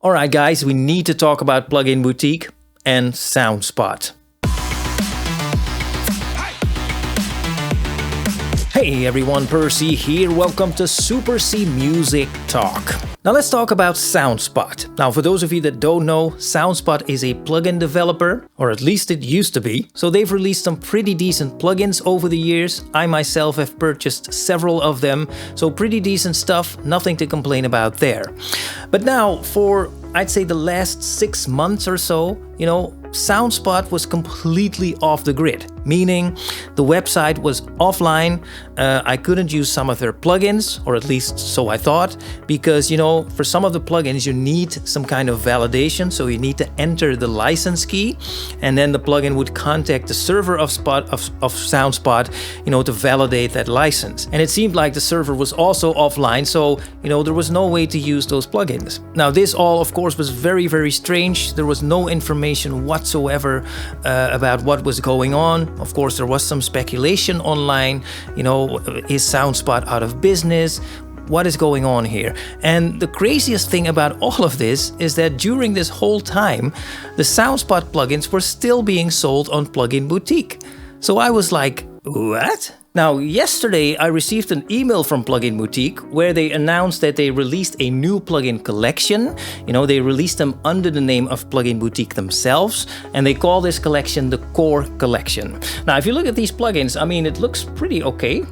Alright guys, we need to talk about Plugin Boutique and Soundspot. Hey everyone, Percy here. Welcome to Supercy Music Talk. Now let's talk about Soundspot. Now for those of you that don't know, Soundspot is a plugin developer, or at least it used to be. So they've released some pretty decent plugins over the years. I myself have purchased several of them, so pretty decent stuff, nothing to complain about there. But now for, I'd say the last 6 months or so, Soundspot was completely off the grid, meaning the website was offline. I couldn't use some of their plugins, or at least so I thought, because for some of the plugins you need some kind of validation, so you need to enter the license key, and then the plugin would contact the server of Soundspot, to validate that license. And it seemed like the server was also offline, so there was no way to use those plugins. Now this all, of course, was very, very strange. There was no information whatsoever about what was going on. Of course, there was some speculation online. Is Soundspot out of business? What is going on here? And the craziest thing about all of this is that during this whole time, the Soundspot plugins were still being sold on Plugin Boutique. So I was like, what? Now, yesterday I received an email from Plugin Boutique where they announced that they released a new plugin collection. They released them under the name of Plugin Boutique themselves, and they call this collection the Core Collection. Now, if you look at these plugins, it looks pretty okay.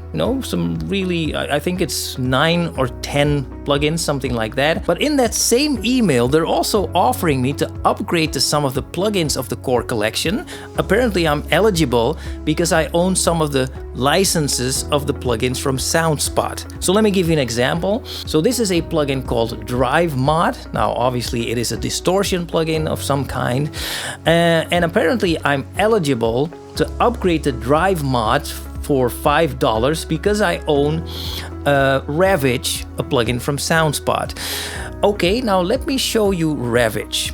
Some really, I think it's 9 or 10 plugins, something like that. But in that same email, they're also offering me to upgrade to some of the plugins of the Core Collection. Apparently, I'm eligible because I own some of the licenses of the plugins from Soundspot. So let me give you an example. So this is a plugin called DriveMod. Now obviously it is a distortion plugin of some kind, and apparently I'm eligible to upgrade to DriveMod for $5 because I own Ravage, a plugin from Soundspot. Okay, now let me show you Ravage.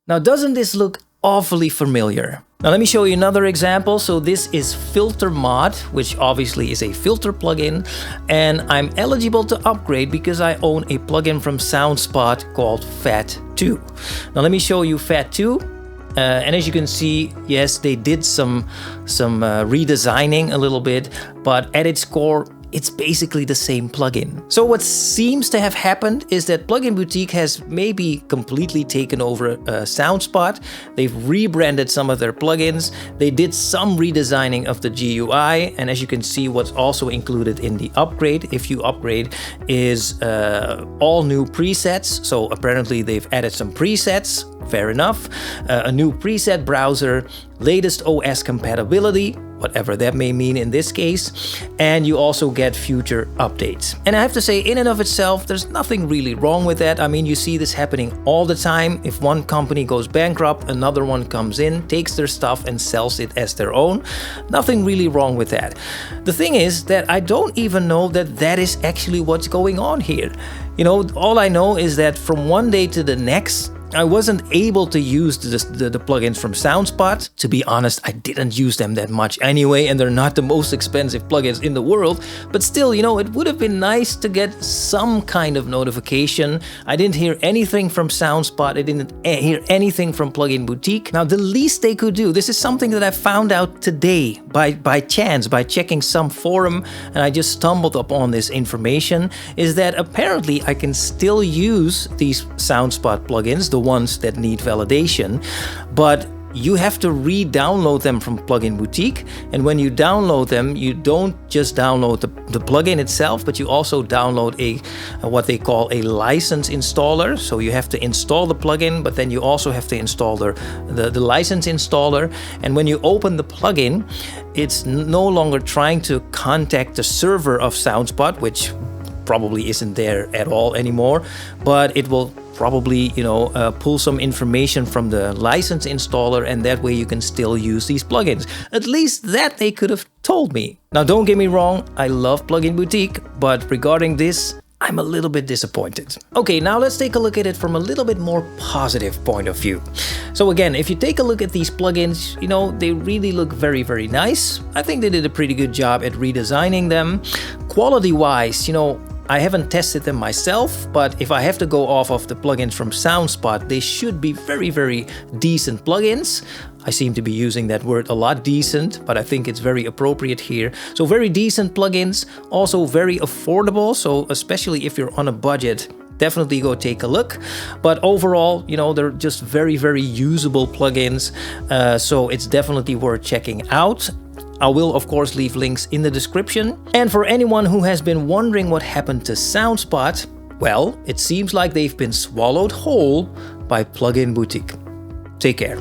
Now doesn't this look awfully familiar? Now let me show you another example. So this is FilterMod, which obviously is a filter plugin, and I'm eligible to upgrade because I own a plugin from Soundspot called FAT2. Now let me show you FAT2. And as you can see, yes, they did some redesigning a little bit, but at its core, it's basically the same plugin. So what seems to have happened is that Plugin Boutique has maybe completely taken over Soundspot. They've rebranded some of their plugins. They did some redesigning of the GUI. And as you can see, what's also included in the upgrade, if you upgrade, is all new presets. So apparently they've added some presets. Fair enough. A new preset browser, latest OS compatibility, whatever that may mean in this case, and you also get future updates. And I have to say, in and of itself, there's nothing really wrong with that. You see this happening all the time. If one company goes bankrupt, another one comes in, takes their stuff and sells it as their own. Nothing really wrong with that. The thing is that I don't even know that that is actually what's going on here. All I know is that from one day to the next, I wasn't able to use the plugins from Soundspot. To be honest, I didn't use them that much anyway, and they're not the most expensive plugins in the world. But still, it would have been nice to get some kind of notification. I didn't hear anything from Soundspot. I didn't hear anything from Plugin Boutique. Now, the least they could do, this is something that I found out today by chance, by checking some forum, and I just stumbled upon this information, is that apparently I can still use these Soundspot plugins, the ones that need validation, but you have to re-download them from Plugin Boutique. And when you download them, you don't just download the plugin itself, but you also download what they call a license installer. So you have to install the plugin, but then you also have to install the license installer. And when you open the plugin, it's no longer trying to contact the server of Soundspot, which probably isn't there at all anymore, but it will probably pull some information from the license installer, and that way you can still use these plugins. At least that they could have told me. Now don't get me wrong, I love Plugin Boutique, but regarding this, I'm a little bit disappointed. Okay, now let's take a look at it from a little bit more positive point of view. So again, if you take a look at these plugins, they really look very, very nice. I think they did a pretty good job at redesigning them. Quality-wise, I haven't tested them myself, but if I have to go off of the plugins from Soundspot, they should be very, very decent plugins. I seem to be using that word a lot, decent, but I think it's very appropriate here. So very decent plugins, also very affordable. So especially if you're on a budget, definitely go take a look. But overall, you know, they're just very, very usable plugins. So it's definitely worth checking out. I will of course leave links in the description. And for anyone who has been wondering what happened to Soundspot, well, it seems like they've been swallowed whole by Plugin Boutique. Take care.